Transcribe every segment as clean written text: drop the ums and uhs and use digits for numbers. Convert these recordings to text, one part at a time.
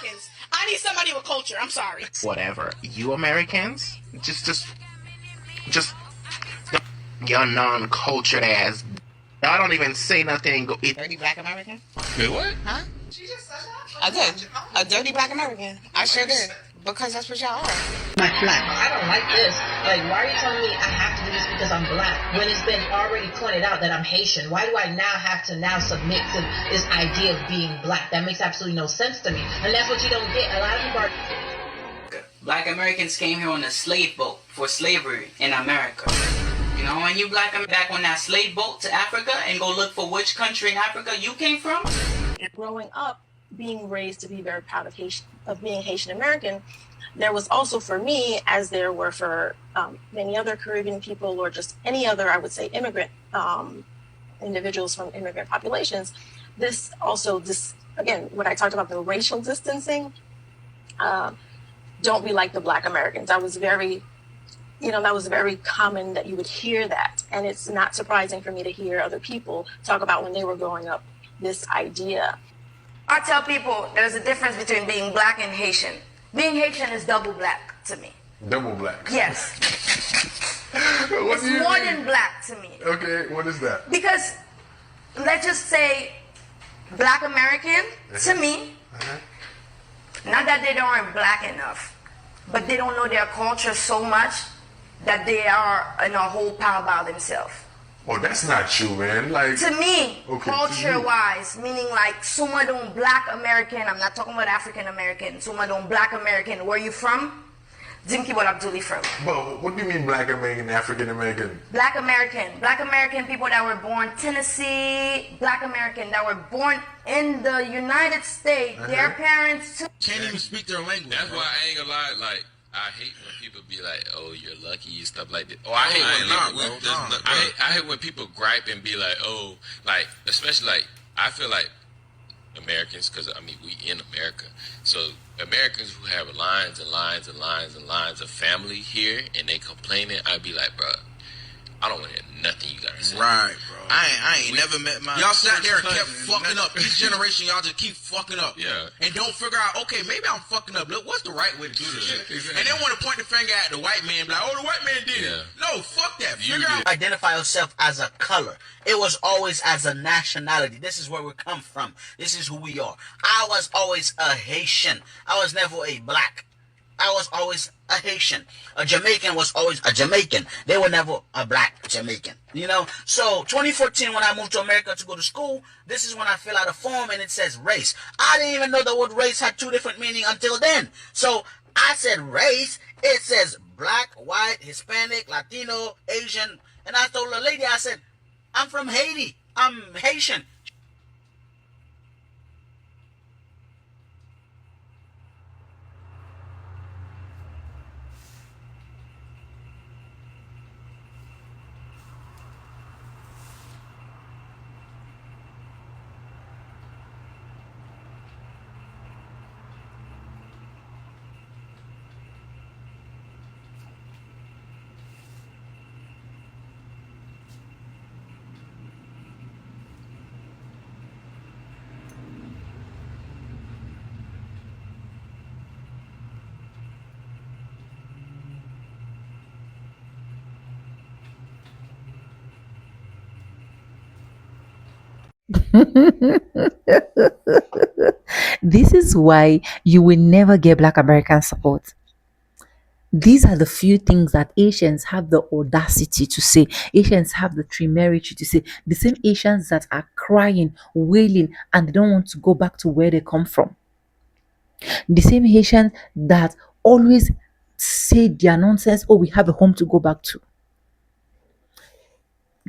Americans. I need somebody with culture. I'm sorry. Whatever. You Americans, just your non-cultured ass. Y'all don't even say nothing. Dirty black American? Wait, what? Huh? She just said that. I did. A dirty black American. I sure did. Because that's what y'all are. My black. I don't like this. Like, why are you telling me I have to do this because I'm black? When it's been already pointed out that I'm Haitian, why do I now have to submit to this idea of being black? That makes absolutely no sense to me. And that's what you don't get. A lot of people are... Black Americans came here on the slave boat for slavery in America. You know, when you black back on that slave boat to Africa and go look for which country in Africa you came from. Growing up, being raised to be very proud of being Haitian American, there was also for me, as there were for many other Caribbean people or just any other, I would say, immigrant individuals from immigrant populations, this again, when I talked about the racial distancing, don't be like the black Americans. That was very common that you would hear that. And it's not surprising for me to hear other people talk about when they were growing up this idea. I tell people there's a difference between being black and Haitian. Being Haitian is double black to me. Double black? Yes. It's more than black to me. Okay, what is that? Because, let's just say, black American, to me, not that they aren't black enough, but they don't know their culture so much that they are in a whole pile by themselves. Oh, that's not true, man. Like, to me, okay, culture-wise, meaning like suma don't black American, I'm not talking about African American, suma don't black American, where you from? Dimki what Abduli from. But what do you mean black American, African American? Black American people that were born Tennessee, black American that were born in the United States, their parents too. Can't even speak their language. That's why I ain't gonna lie, like, I hate when people be like, "Oh, you're lucky," and stuff like that. Oh, I hate when people gripe and be like, "Oh," like, especially like, I feel like Americans, because I mean we in America, so Americans who have lines and lines and lines and lines of family here and they complaining, I'd be like, bro, I don't want to hear nothing you gotta say. Right, bro. I ain't never met my... Y'all sat there and kept fucking up. Each generation, y'all just keep fucking up. Yeah. And don't figure out, okay, maybe I'm fucking up. Look, what's the right way to do this shit? Exactly. And then want to point the finger at the white man, like, oh, the white man did it. No, fuck that. Figure out... Identify yourself as a color. It was always as a nationality. This is where we come from. This is who we are. I was always a Haitian. I was never a black. I was always a Haitian. A Jamaican was always a Jamaican. They were never a black Jamaican. You know? So 2014 when I moved to America to go to school, this is when I fill out a form and it says race. I didn't even know the word race had two different meanings until then. So I said race. It says black, white, Hispanic, Latino, Asian. And I told the lady, I said, I'm from Haiti. I'm Haitian. This is why you will never get Black American support. These are the few things that Asians have the audacity to say. Asians have the temerity to say. The same Asians that are crying, wailing, and they don't want to go back to where they come from. The same Haitians that always say their nonsense, oh, we have a home to go back to.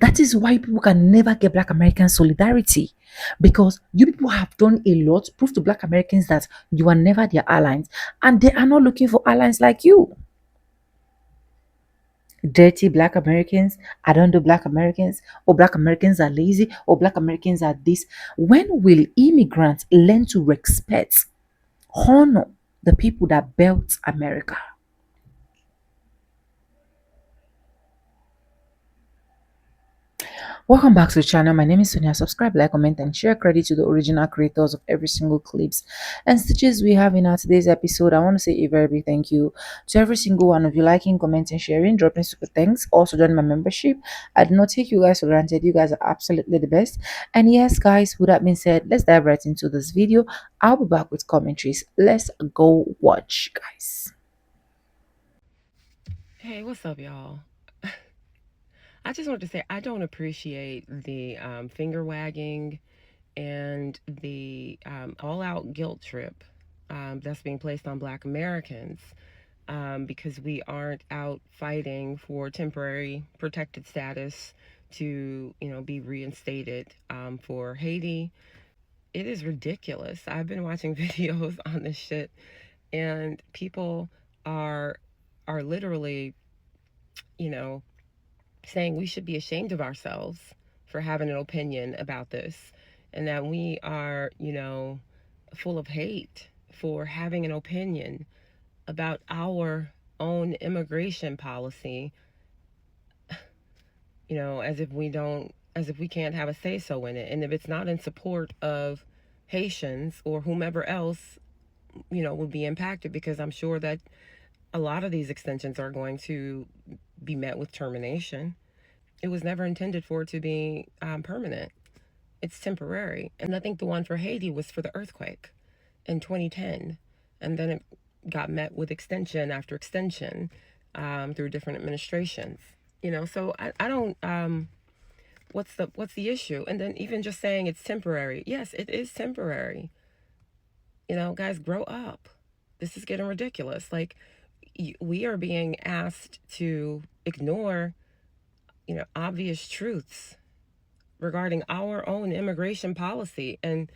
That is why people can never get Black American solidarity, because you people have done a lot, prove to Black Americans that you are never their allies, and they are not looking for allies like you. Dirty Black Americans, I don't do Black Americans, or Black Americans are lazy, or Black Americans are this. When will immigrants learn to respect, honor the people that built America? Welcome back to the channel. My name is Sonia. Subscribe, like, comment, and share. Credit to the original creators of every single clips and stitches we have in our today's episode. I want to say a very big thank you to every single one of you liking, commenting, sharing, dropping super thanks. Also join my membership. I do not take you guys for granted. You guys are absolutely the best. And yes, guys, with that being said, let's dive right into this video. I'll be back with commentaries. Let's go watch, guys. Hey, what's up, y'all? I just wanted to say I don't appreciate the finger wagging and the all-out guilt trip that's being placed on Black Americans because we aren't out fighting for temporary protected status to, be reinstated for Haiti. It is ridiculous. I've been watching videos on this shit, and people are literally, saying we should be ashamed of ourselves for having an opinion about this, and that we are, full of hate for having an opinion about our own immigration policy, as if we can't have a say so in it. And if it's not in support of Haitians or whomever else, will be impacted, because I'm sure that a lot of these extensions are going to be met with termination. It was never intended for it to be permanent. It's temporary. And I think the one for Haiti was for the earthquake in 2010. And then it got met with extension after extension through different administrations. So I don't, what's the issue? And then even just saying it's temporary. Yes, it is temporary. Guys, grow up. This is getting ridiculous. Like, we are being asked to ignore obvious truths regarding our own immigration policy and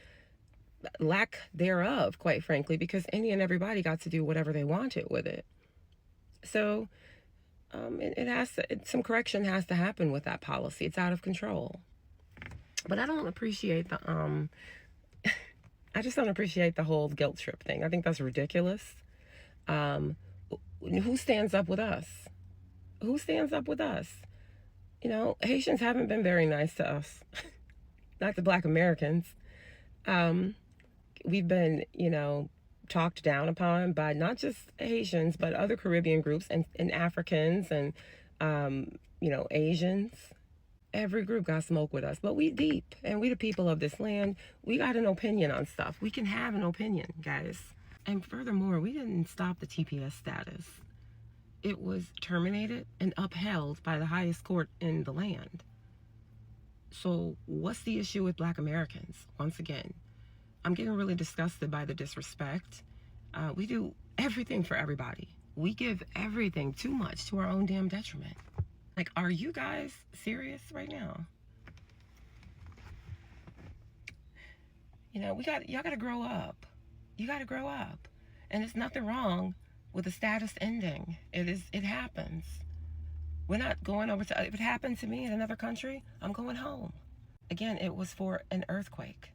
lack thereof, quite frankly, because any and everybody got to do whatever they wanted with it. So some correction has to happen with that policy. It's out of control. But I don't appreciate the I just don't appreciate the whole guilt trip thing. I think that's ridiculous. Who stands up with us? Who stands up with us? Haitians haven't been very nice to us, not the Black Americans. We've been, talked down upon by not just Haitians, but other Caribbean groups and Africans and, Asians. Every group got smoke with us, but we deep, and we the people of this land. We got an opinion on stuff. We can have an opinion, guys. And furthermore, we didn't stop the TPS status. It was terminated and upheld by the highest court in the land. So what's the issue with Black Americans? Once again, I'm getting really disgusted by the disrespect. We do everything for everybody. We give everything too much to our own damn detriment. Like, are you guys serious right now? Y'all gotta grow up. You gotta grow up. And there's nothing wrong with the status ending. It happens. We're not going over to, if it happened to me in another country, I'm going home. Again, it was for an earthquake.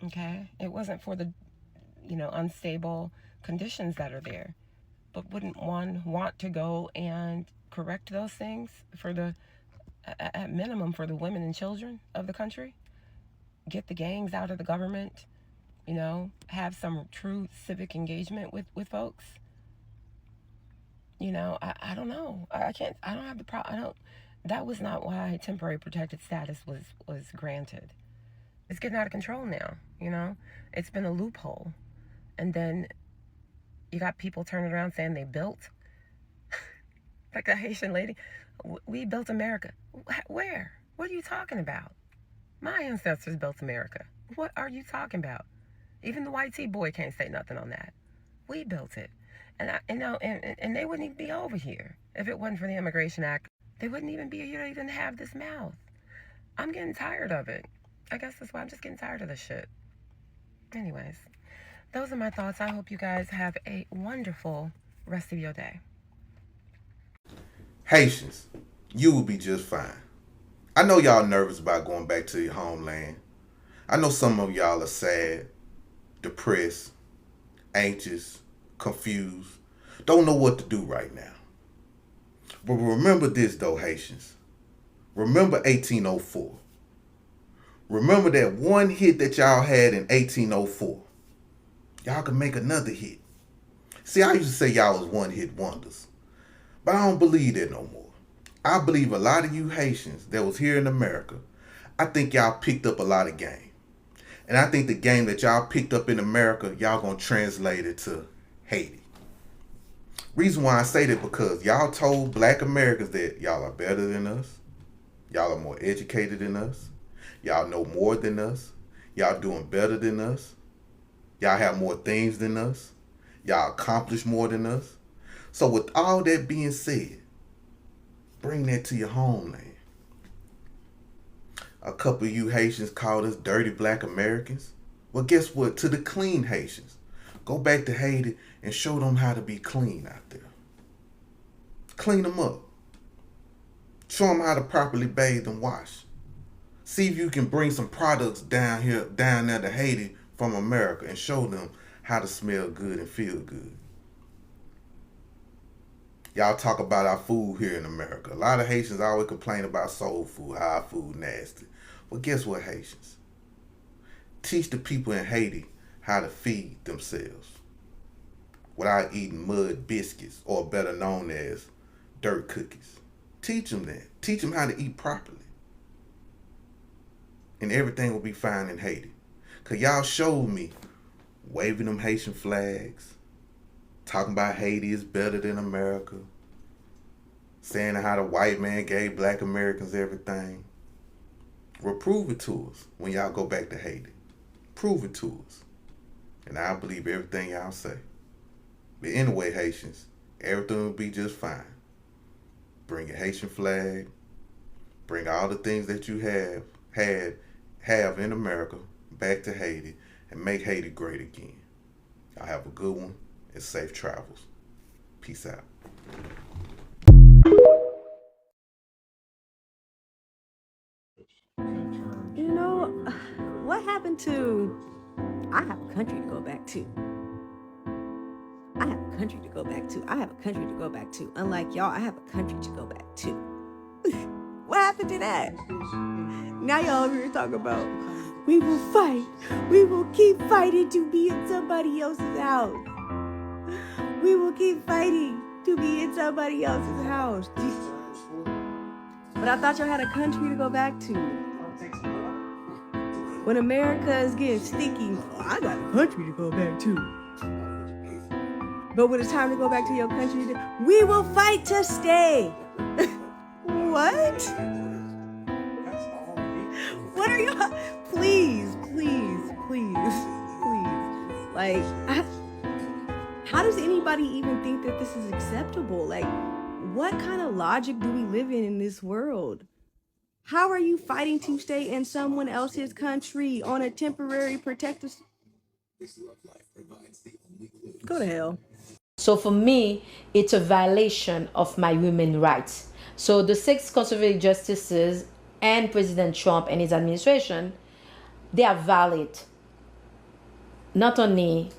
Okay? It wasn't for the, unstable conditions that are there. But wouldn't one want to go and correct those things for at minimum, for the women and children of the country? Get the gangs out of the government, have some true civic engagement with folks. I don't know. I don't have the problem. That was not why temporary protected status was granted. It's getting out of control now, It's been a loophole. And then you got people turning around saying they built, like the Haitian lady, we built America. Where? What are you talking about? My ancestors built America. What are you talking about? Even the white tea boy can't say nothing on that. We built it. And and they wouldn't even be over here if it wasn't for the Immigration Act. They wouldn't even be here to even have this mouth. I'm getting tired of it. I guess that's why I'm just getting tired of this shit. Anyways, those are my thoughts. I hope you guys have a wonderful rest of your day. Haitians, you will be just fine. I know y'all nervous about going back to your homeland. I know some of y'all are sad, depressed, anxious, confused, don't know what to do right now. But remember this though, Haitians. Remember 1804. Remember that one hit that y'all had in 1804. Y'all can make another hit. See, I used to say y'all was one-hit wonders. But I don't believe that no more. I believe a lot of you Haitians that was here in America, I think y'all picked up a lot of game. And I think the game that y'all picked up in America, y'all gonna translate it to Haiti. Reason why I say that because y'all told black Americans that y'all are better than us. Y'all are more educated than us. Y'all know more than us. Y'all doing better than us. Y'all have more things than us. Y'all accomplish more than us. So with all that being said, bring that to your homeland. A couple of you Haitians called us dirty black Americans. Well, guess what? To the clean Haitians, go back to Haiti and show them how to be clean out there. Clean them up. Show them how to properly bathe and wash. See if you can bring some products down there to Haiti from America and show them how to smell good and feel good. Y'all talk about our food here in America. A lot of Haitians always complain about soul food, how our food nasty. Well, guess what, Haitians? Teach the people in Haiti how to feed themselves without eating mud biscuits, or better known as dirt cookies. Teach them that. Teach them how to eat properly. And everything will be fine in Haiti. Because y'all showed me waving them Haitian flags, talking about Haiti is better than America, saying how the white man gave black Americans everything. Well, prove it to us when y'all go back to Haiti. Prove it to us. And I'll believe everything y'all say. But anyway, Haitians, everything will be just fine. Bring your Haitian flag. Bring all the things that you have in America back to Haiti and make Haiti great again. Y'all have a good one and safe travels. Peace out. You know, what happened to I have a country to go back to. I have a country to go back to. I have a country to go back to. Unlike y'all, I have a country to go back to. What happened to that? Now y'all over here talking about we will fight. We will keep fighting to be in somebody else's house. We will keep fighting to be in somebody else's house. But I thought y'all had a country to go back to. When America is getting sticky, I got a country to go back to. But when it's time to go back to your country, we will fight to stay. What? What are y'all? Please. Like, how does anybody even think that this is acceptable? Like, what kind of logic do we live in this world? How are you fighting to stay in someone else's country on a temporary protective? Go to hell. So for me, it's a violation of my human rights. So the six conservative justices and President Trump and his administration, they are valid. Not only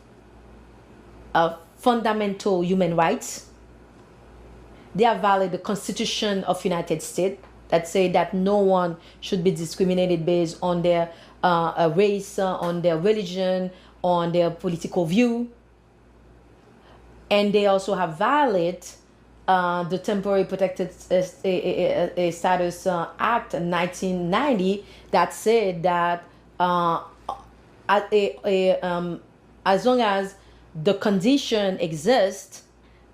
fundamental human rights, they are valid the Constitution of United States that say that no one should be discriminated based on their race, on their religion, on their political view. And they also have valid the Temporary Protected Status Act 1990 that said that as long as the condition exists,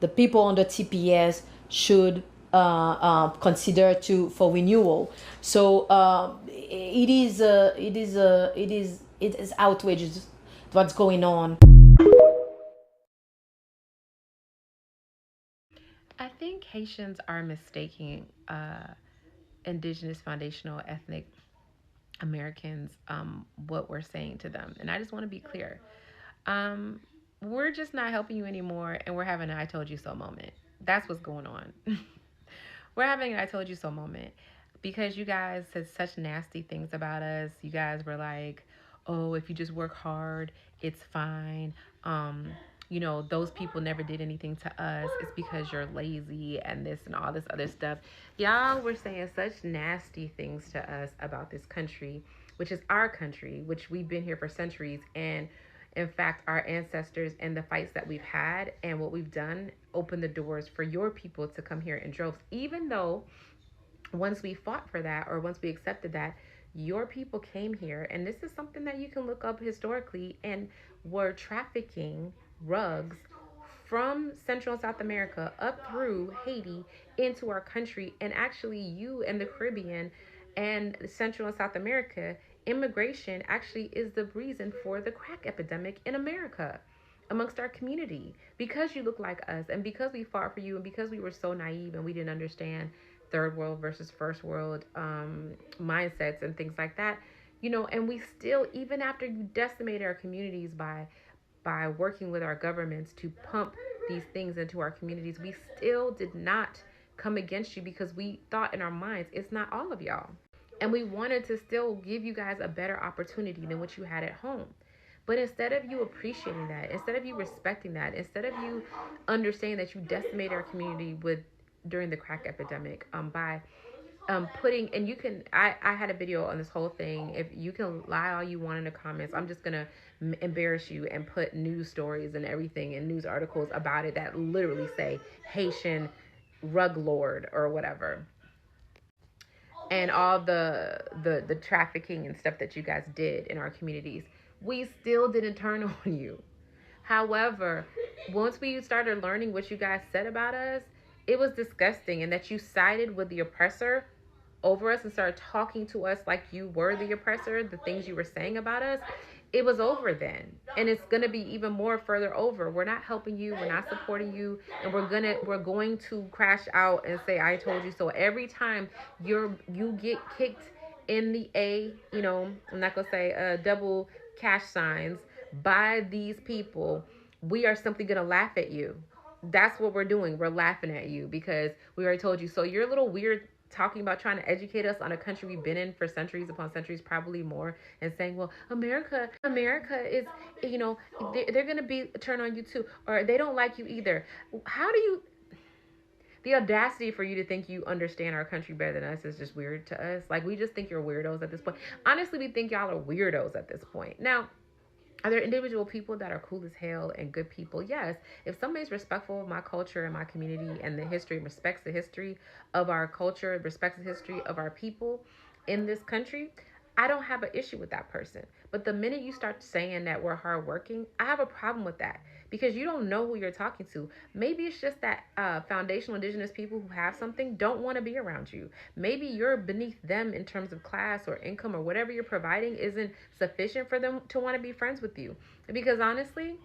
the people under TPS should consider for renewal. So it is outrageous what's going on. I think Haitians are mistaking indigenous foundational ethnic Americans what we're saying to them. And I just want to be clear. We're just not helping you anymore, and we're having an I told you so moment. That's what's going on. We're having an I told you so moment because you guys said such nasty things about us. You guys were like, oh, if you just work hard, it's fine. those people never did anything to us. It's because you're lazy and this and all this other stuff. Y'all were saying such nasty things to us about this country, which is our country, which we've been here for centuries. And in fact, our ancestors and the fights that we've had and what we've done opened the doors for your people to come here in droves, even though once we fought for that, or once we accepted that, your people came here, and this is something that you can look up historically, and were trafficking rugs from Central and South America up through Haiti into our country. And actually, you and the Caribbean and Central and South America, immigration actually is the reason for the crack epidemic in America amongst our community, because you look like us and because we fought for you and because we were so naive and we didn't understand third world versus first world mindsets and things like that. And we still, even after you decimated our communities by working with our governments to pump these things into our communities, we still did not come against you, because we thought in our minds it's not all of y'all, and we wanted to still give you guys a better opportunity than what you had at home. But instead of you appreciating that, instead of you respecting that, instead of you understanding that you decimated our community during the crack epidemic, by putting, and you can, I had a video on this whole thing. If you can lie all you want in the comments, I'm just gonna embarrass you and put news stories and everything and news articles about it that literally say Haitian rug lord or whatever, and all the trafficking and stuff that you guys did in our communities. We still didn't turn on you. However, once we started learning what you guys said about us, it was disgusting, and that you sided with the oppressor over us and started talking to us like you were the oppressor, the things you were saying about us. It was over then, and it's going to be even more further over. We're not helping you, we're not supporting you, and we're going to crash out and say I told you so every time you get kicked in the I'm not going to say double cash signs by these people. We are simply going to laugh at you. That's what we're doing. We're laughing at you because we already told you so. You're a little weird talking about trying to educate us on a country we've been in for centuries upon centuries, probably more, and saying, well, America is, they're going to be turn on you too, or they don't like you either. How do you, the audacity for you to think you understand our country better than us is just weird to us. Like, we just think you're weirdos at this point. Honestly, we think y'all are weirdos at this point. Now, are there individual people that are cool as hell and good people? Yes. If somebody's respectful of my culture and my community and the history, respects the history of our culture, respects the history of our people in this country, I don't have an issue with that person. But the minute you start saying that we're hardworking, I have a problem with that, because you don't know who you're talking to. Maybe it's just that foundational indigenous people who have something don't want to be around you. Maybe you're beneath them in terms of class or income, or whatever you're providing isn't sufficient for them to want to be friends with you. Because honestly,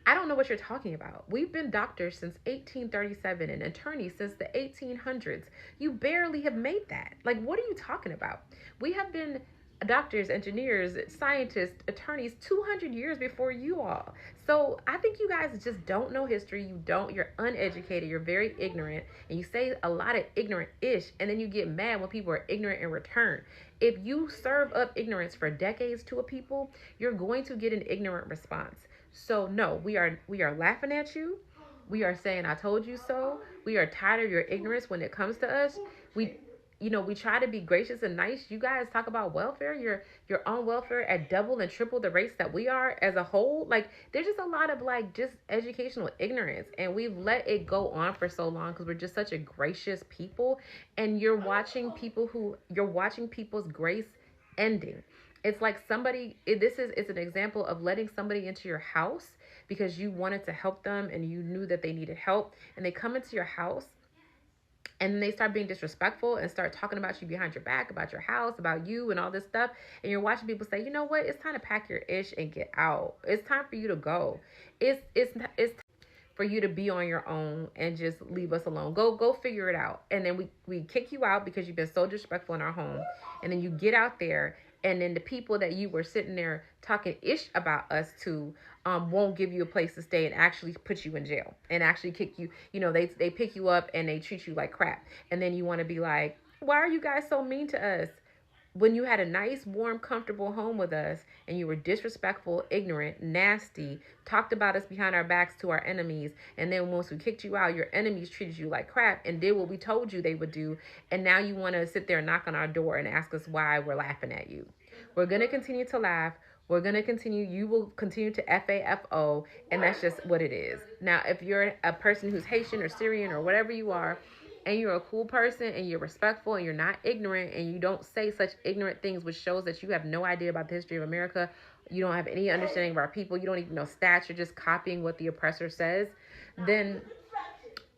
I don't know what you're talking about. We've been doctors since 1837 and attorneys since the 1800s. You barely have made that. Like, what are you talking about? We have been doctors, engineers, scientists, attorneys 200 years before you all. So I think you guys just don't know history. You're uneducated. You're very ignorant, and you say a lot of ignorant-ish, and then you get mad when people are ignorant in return. If you serve up ignorance for decades to a people, you're going to get an ignorant response. So no, we are laughing at you. We are saying I told you so. We are tired of your ignorance when it comes to us. We try to be gracious and nice. You guys talk about welfare. You're on welfare at double and triple the rates that we are as a whole. Like, there's just a lot of just educational ignorance, and we've let it go on for so long because we're just such a gracious people. And you're watching people's grace ending. It's like it's an example of letting somebody into your house because you wanted to help them and you knew that they needed help, and they come into your house and they start being disrespectful and start talking about you behind your back, about your house, about you and all this stuff. And you're watching people say, you know what? It's time to pack your ish and get out. It's time for you to go. It's for you to be on your own and just leave us alone. Go figure it out. And then we kick you out because you've been so disrespectful in our home. And then you get out there, and then the people that you were sitting there talking ish about us to won't give you a place to stay and actually put you in jail and actually kick you. They pick you up and they treat you like crap. And then you want to be like, why are you guys so mean to us? when you had a nice, warm, comfortable home with us and you were disrespectful, ignorant, nasty, talked about us behind our backs to our enemies, and then once we kicked you out, your enemies treated you like crap and did what we told you they would do, and now you want to sit there and knock on our door and ask us why we're laughing at you. We're going to continue to laugh. We're going to continue. You will continue to FAFO, and that's just what it is. Now, if you're a person who's Haitian or Syrian or whatever you are, and you're a cool person and you're respectful and you're not ignorant and you don't say such ignorant things, which shows that you have no idea about the history of America, you don't have any understanding of our people, you don't even know stats, you're just copying what the oppressor says, then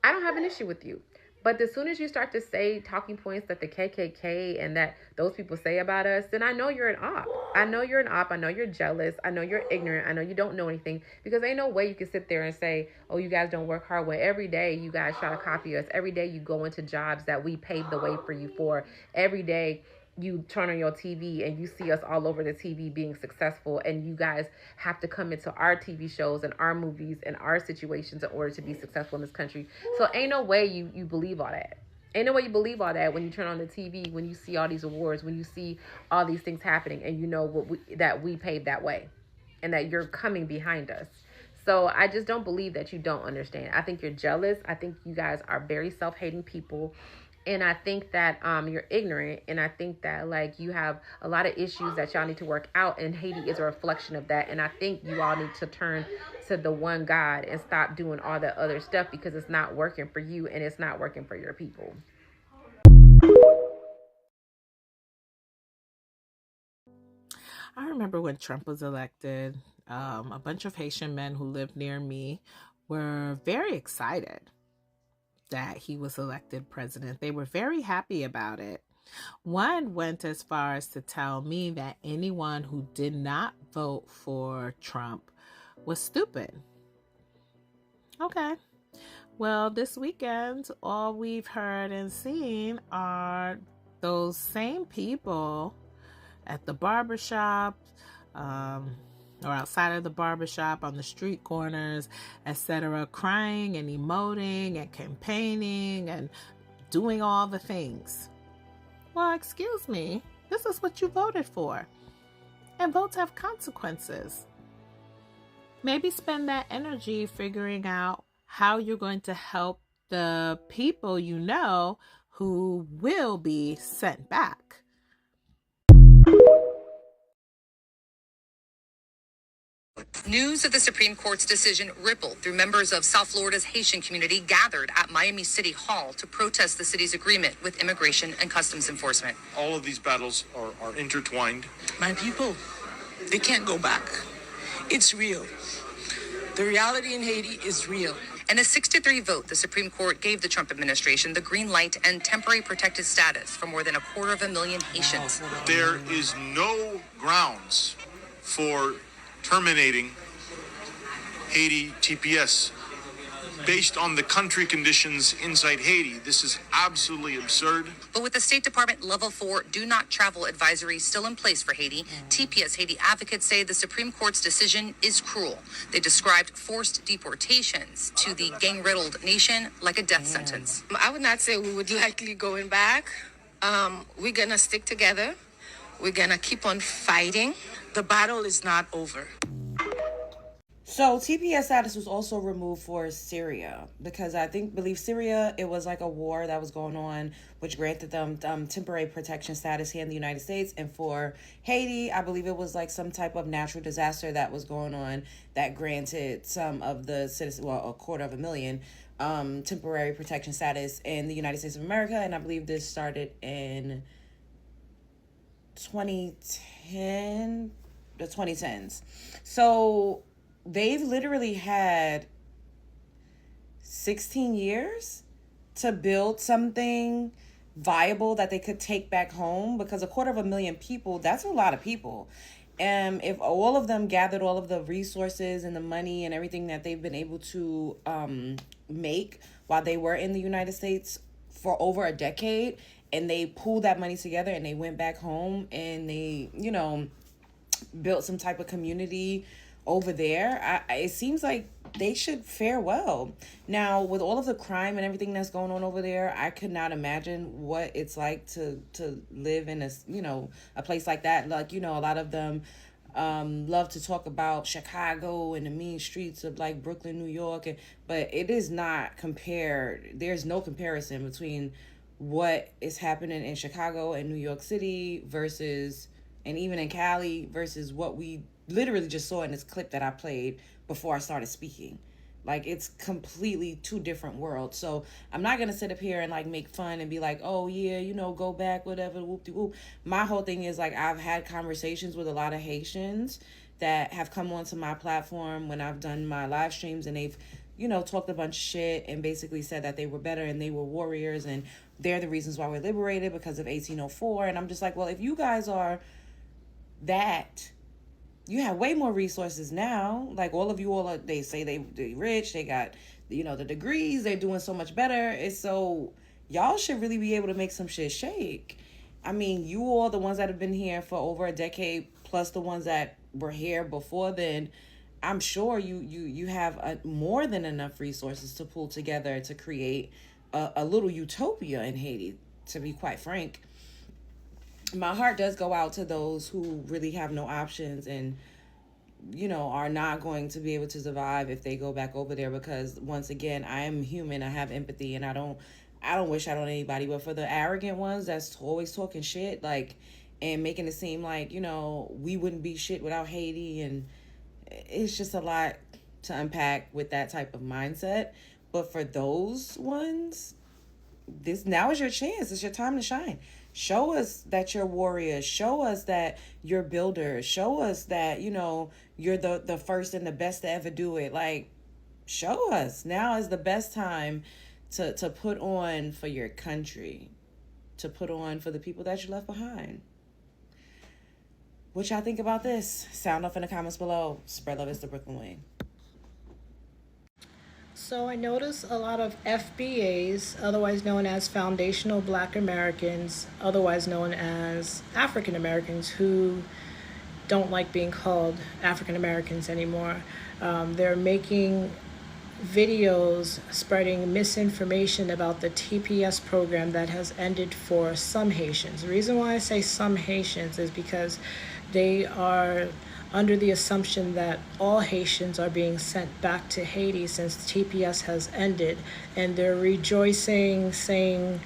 I don't have an issue with you. But as soon as you start to say talking points that the KKK and that those people say about us, then I know you're an op. I know you're an op. I know you're jealous. I know you're ignorant. I know you don't know anything, because ain't no way you can sit there and say, oh, you guys don't work hard, when every day you guys try to copy us. Every day you go into jobs that we paved the way for you for. Every day you turn on your TV and you see us all over the TV being successful, and you guys have to come into our TV shows and our movies and our situations in order to be successful in this country. So ain't no way you believe all that. Ain't no way you believe all that when you turn on the TV, when you see all these awards, when you see all these things happening, and you know that we paved that way and that you're coming behind us. So I just don't believe that you don't understand. I think you're jealous. I think you guys are very self-hating people. And I think that you're ignorant, and I think that like you have a lot of issues that y'all need to work out, and Haiti is a reflection of that. And I think you all need to turn to the one God and stop doing all that other stuff, because it's not working for you and it's not working for your people. I remember when Trump was elected, a bunch of Haitian men who lived near me were very excited that he was elected president. They were very happy about it. One went as far as to tell me that anyone who did not vote for Trump was stupid. Okay. Well, this weekend, all we've heard and seen are those same people at the barbershop, or outside of the barbershop, on the street corners, etc., crying and emoting and campaigning and doing all the things. Well, excuse me, this is what you voted for. And votes have consequences. Maybe spend that energy figuring out how you're going to help the people you know who will be sent back. News of the Supreme Court's decision rippled through members of South Florida's Haitian community gathered at Miami City Hall to protest the city's agreement with Immigration and Customs Enforcement. All of these battles are intertwined. My people, they can't go back. It's real. The reality in Haiti is real. In a 6-3 vote, the Supreme Court gave the Trump administration the green light and temporary protected status for more than 250,000 Haitians. There is no grounds for terminating Haiti TPS based on the country conditions inside Haiti. This is absolutely absurd. But with the State Department Level 4 do not travel advisory still in place for Haiti, TPS Haiti advocates say the Supreme Court's decision is cruel. They described forced deportations to the gang-riddled nation like a death sentence. I would not say we would likely going back. We're going to stick together. We're going to keep on fighting. The battle is not over. So TPS status was also removed for Syria because believe Syria, it was like a war that was going on, which granted them temporary protection status here in the United States. And for Haiti, I believe it was like some type of natural disaster that was going on that granted some of the citizens, well, 250,000, temporary protection status in the United States of America. And I believe this started in 2010, the 2010s. So they've literally had 16 years to build something viable that they could take back home, because 250,000 people, that's a lot of people. And if all of them gathered all of the resources and the money and everything that they've been able to make while they were in the United States for over a decade, and they pooled that money together and they went back home and they, built some type of community over there, it seems like they should fare well. Now, with all of the crime and everything that's going on over there, I could not imagine what it's like to live in a place like that. Like, a lot of them love to talk about Chicago and the mean streets of like Brooklyn, New York, but it is not compared. There's no comparison between what is happening in Chicago and New York City versus, and even in Cali, versus what we literally just saw in this clip that I played before I started speaking. Like, it's completely two different worlds. So I'm not gonna sit up here and like make fun and be like, oh yeah, go back, whatever, whoop de whoop. My whole thing is like, I've had conversations with a lot of Haitians that have come onto my platform when I've done my live streams, and they've talked a bunch of shit and basically said that they were better and they were warriors and they're the reasons why we're liberated because of 1804. And I'm just like, well, if you guys are that, you have way more resources now. Like, all of you they say they rich, they got the degrees, they're doing so much better. It's so, y'all should really be able to make some shit shake. I mean, you all, the ones that have been here for over a decade, plus the ones that were here before then, I'm sure you have more than enough resources to pull together to create a little utopia in Haiti, to be quite frank. My heart does go out to those who really have no options and are not going to be able to survive if they go back over there, because once again, I am human, I have empathy, and I don't wish that on anybody. But for the arrogant ones that's always talking shit, like, and making it seem like we wouldn't be shit without Haiti, and it's just a lot to unpack with that type of mindset. But for those ones, this now is your chance. It's your time to shine. Show us that you're warriors. Show us that you're builders. Show us that you're the first and the best to ever do it. Like, show us. Now is the best time to put on for your country, to put on for the people that you left behind. What y'all think about this? Sound off in the comments below. Spread love is the Brooklyn Wing. So I notice a lot of FBAs, otherwise known as Foundational Black Americans, otherwise known as African Americans, who don't like being called African Americans anymore. They're making videos spreading misinformation about the TPS program that has ended for some Haitians. The reason why I say some Haitians is because they are under the assumption that all Haitians are being sent back to Haiti since TPS has ended, and they're rejoicing, saying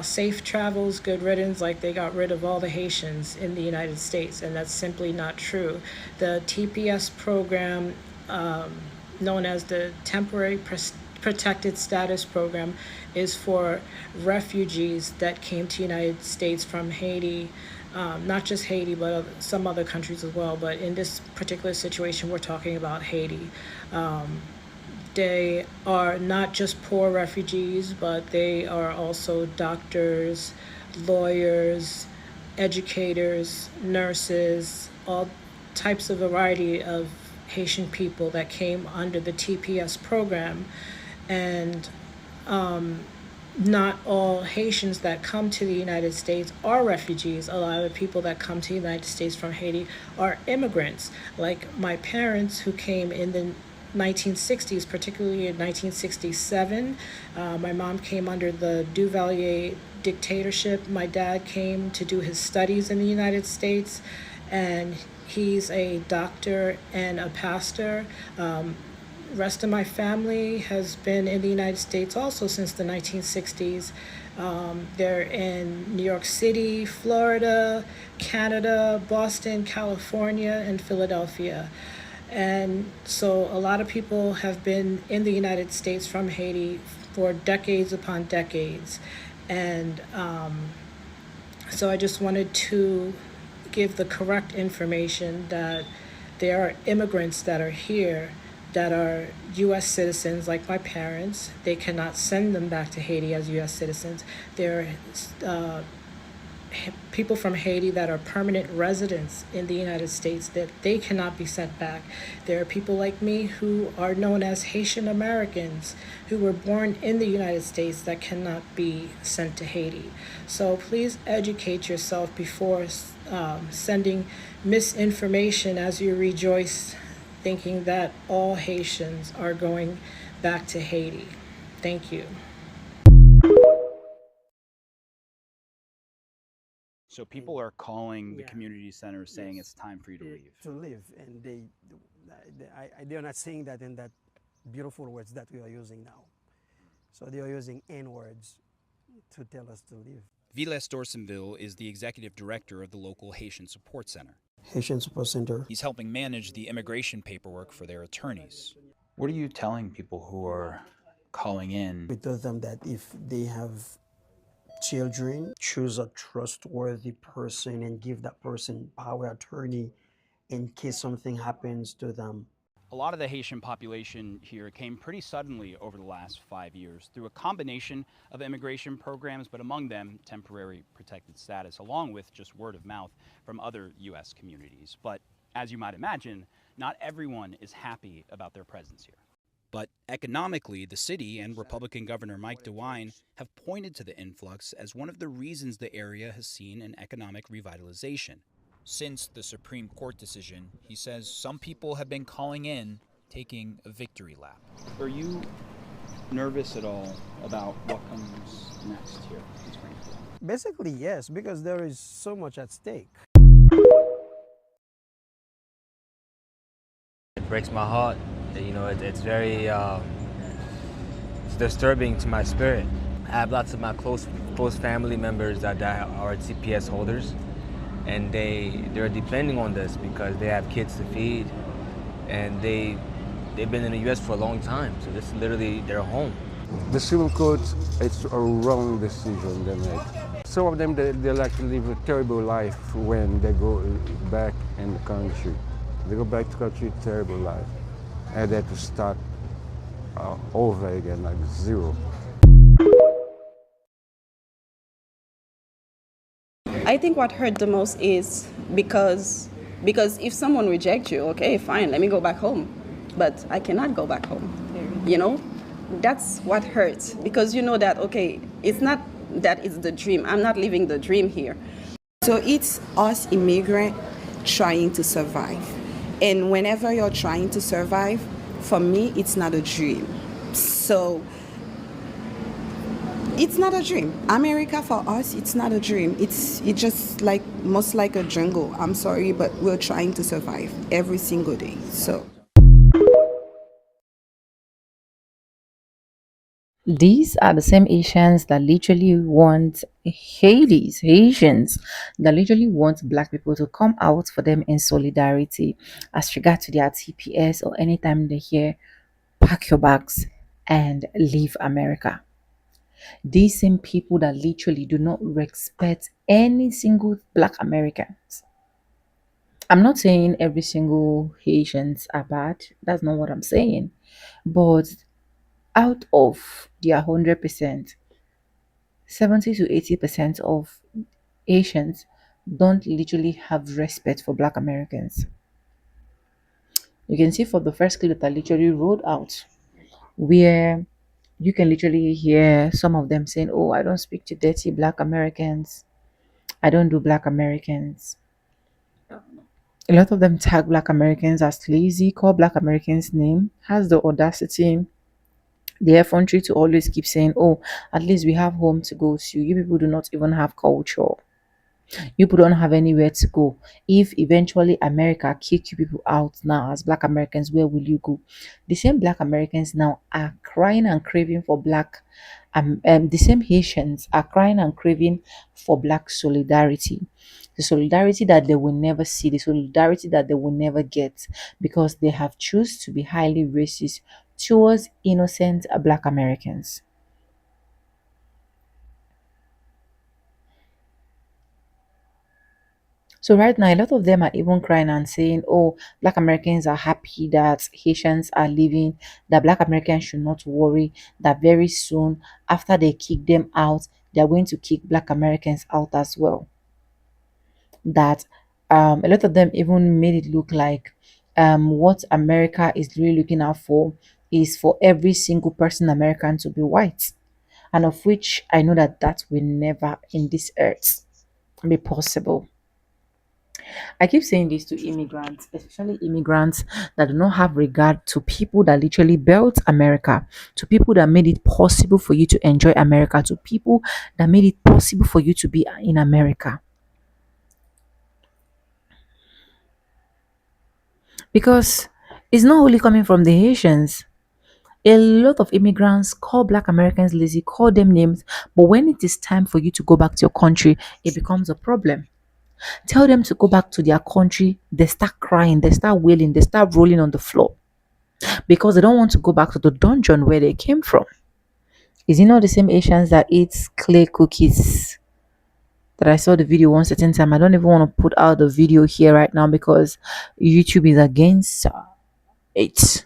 safe travels, good riddance, like they got rid of all the Haitians in the United States, and that's simply not true. The TPS program, known as the Temporary Protected Status Program, is for refugees that came to the United States from Haiti. Not just Haiti, but some other countries as well. But in this particular situation, we're talking about Haiti. They are not just poor refugees, but they are also doctors, lawyers, educators, nurses, all types of variety of Haitian people that came under the TPS program. And not all Haitians that come to the United States are refugees. A lot of the people that come to the United States from Haiti are immigrants. Like my parents, who came in the 1960s, particularly in 1967. My mom came under the Duvalier dictatorship. My dad came to do his studies in the United States, and he's a doctor and a pastor. Rest of my family has been in the United States also since the 1960s. They're in New York City, Florida, Canada, Boston, California, and Philadelphia. And so a lot of people have been in the United States from Haiti for decades upon decades. And so I just wanted to give the correct information that there are immigrants that are here that are U.S. citizens, like my parents. They cannot send them back to Haiti as U.S. citizens. There are people from Haiti that are permanent residents in the United States that they cannot be sent back. There are people like me who are known as Haitian Americans who were born in the United States that cannot be sent to Haiti. So please educate yourself before sending misinformation as you rejoice thinking that all Haitians are going back to Haiti. Thank you. So people are calling the community center saying it's time for you to leave. To live, and they are not saying that in that beautiful words that we are using now. So they are using N words to tell us to leave. Viles Dorsonville is the executive director of the local Haitian Support Center. Haitian Support Center. He's helping manage the immigration paperwork for their attorneys. What are you telling people who are calling in? We tell them that if they have children, choose a trustworthy person and give that person power attorney in case something happens to them. A lot of the Haitian population here came pretty suddenly over the last 5 years through a combination of immigration programs, but among them, temporary protected status, along with just word of mouth from other U.S. communities. But as you might imagine, not everyone is happy about their presence here. But economically, the city and Republican Governor Mike DeWine have pointed to the influx as one of the reasons the area has seen an economic revitalization. Since the Supreme Court decision, he says some people have been calling in, taking a victory lap. Are you nervous at all about what comes next here in Springfield? Basically, yes, because there is so much at stake. It breaks my heart. You know, it's very it's disturbing to my spirit. I have lots of my close family members that are TPS holders, and they're depending on this because they have kids to feed, and they've been in the U.S. for a long time, so this is literally their home. The Supreme Court, it's a wrong decision they make. Some of them, they like to live a terrible life when they go back in the country. They go back to the country, terrible life. And they have to start over again, like zero. I think what hurt the most is because if someone rejects you, okay, fine, let me go back home. But I cannot go back home. You know? That's what hurts. Because you know that, okay, it's not that it's the dream. I'm not living the dream here. So it's us immigrants trying to survive. And whenever you're trying to survive, for me, it's not a dream. So it's not a dream. America for us, it's not a dream. It's just like most like a jungle. I'm sorry, but we're trying to survive every single day. So these are the same Asians that literally want Haitians that literally want black people to come out for them in solidarity as regard to their TPS or anytime they hear pack your bags and leave America. These same people that literally do not respect any single black Americans. I'm not saying every single Haitians are bad. That's not what I'm saying. But out of their 100%, 70 to 80% of Asians don't literally have respect for black Americans. You can see from the first clip that I literally rolled out, where you can literally hear some of them saying, "Oh, I don't speak to dirty black Americans. I don't do black Americans." A lot of them tag black Americans as lazy, call black Americans name, has the audacity, the effrontery to always keep saying, "Oh, at least we have home to go to. You people do not even have culture. You people don't have anywhere to go. If eventually America kick you people out now as black Americans, where will you go?" The same black Americans now are crying and craving for black, the same Haitians are crying and craving for black solidarity. The solidarity that they will never see, the solidarity that they will never get because they have choose to be highly racist towards innocent black Americans. So right now, a lot of them are even crying and saying, "Oh, Black Americans are happy that Haitians are leaving. That Black Americans should not worry. That very soon, after they kick them out, they are going to kick Black Americans out as well." That a lot of them even made it look like what America is really looking out for is for every single person American to be white, and of which I know that that will never in this earth be possible. I keep saying this to immigrants, especially immigrants that do not have regard to people that literally built America, to people that made it possible for you to enjoy America, to people that made it possible for you to be in America. Because it's not only coming from the Haitians. A lot of immigrants call black Americans lazy, call them names, but when it is time for you to go back to your country, it becomes a problem. Tell them to go back to their country, they start crying, they start wailing, they start rolling on the floor because they don't want to go back to the dungeon where they came from. Is it not the same Asians that eat clay cookies? That I saw the video one certain time. I don't even want to put out the video here right now because YouTube is against it.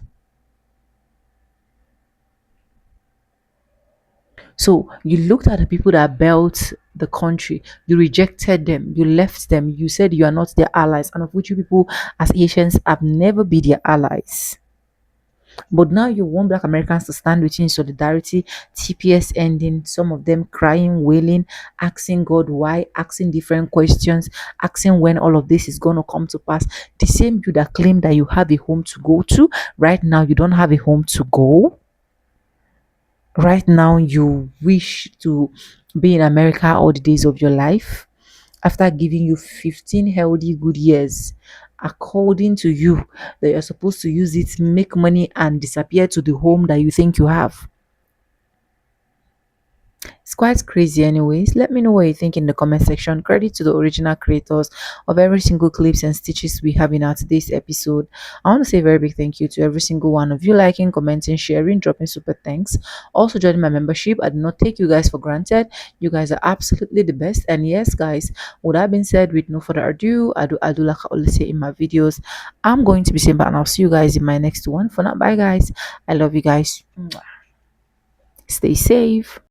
So you looked at the people that built the country, you rejected them, you left them, you said you are not their allies, and of which you people as Asians have never been their allies. But now you want black Americans to stand with you in solidarity, TPS ending, some of them crying, wailing, asking God why, asking different questions, asking when all of this is going to come to pass. The same you that claim that you have a home to go to, right now you don't have a home to go. Right now you wish to be in America all the days of your life after giving you 15 healthy good years according to you that you're supposed to use it make money and disappear to the home that you think you have. It's quite crazy anyways. Let me know what you think in the comment section. Credit to the original creators of every single clips and stitches we have in our today's episode. I want to say a very big thank you to every single one of you liking, commenting, sharing, dropping super thanks. Also joining my membership. I do not take you guys for granted. You guys are absolutely the best. And yes, guys, with that being said, with no further ado, I do like I always say in my videos, I'm going to be saying bye and I'll see you guys in my next one. For now, bye guys. I love you guys. Stay safe.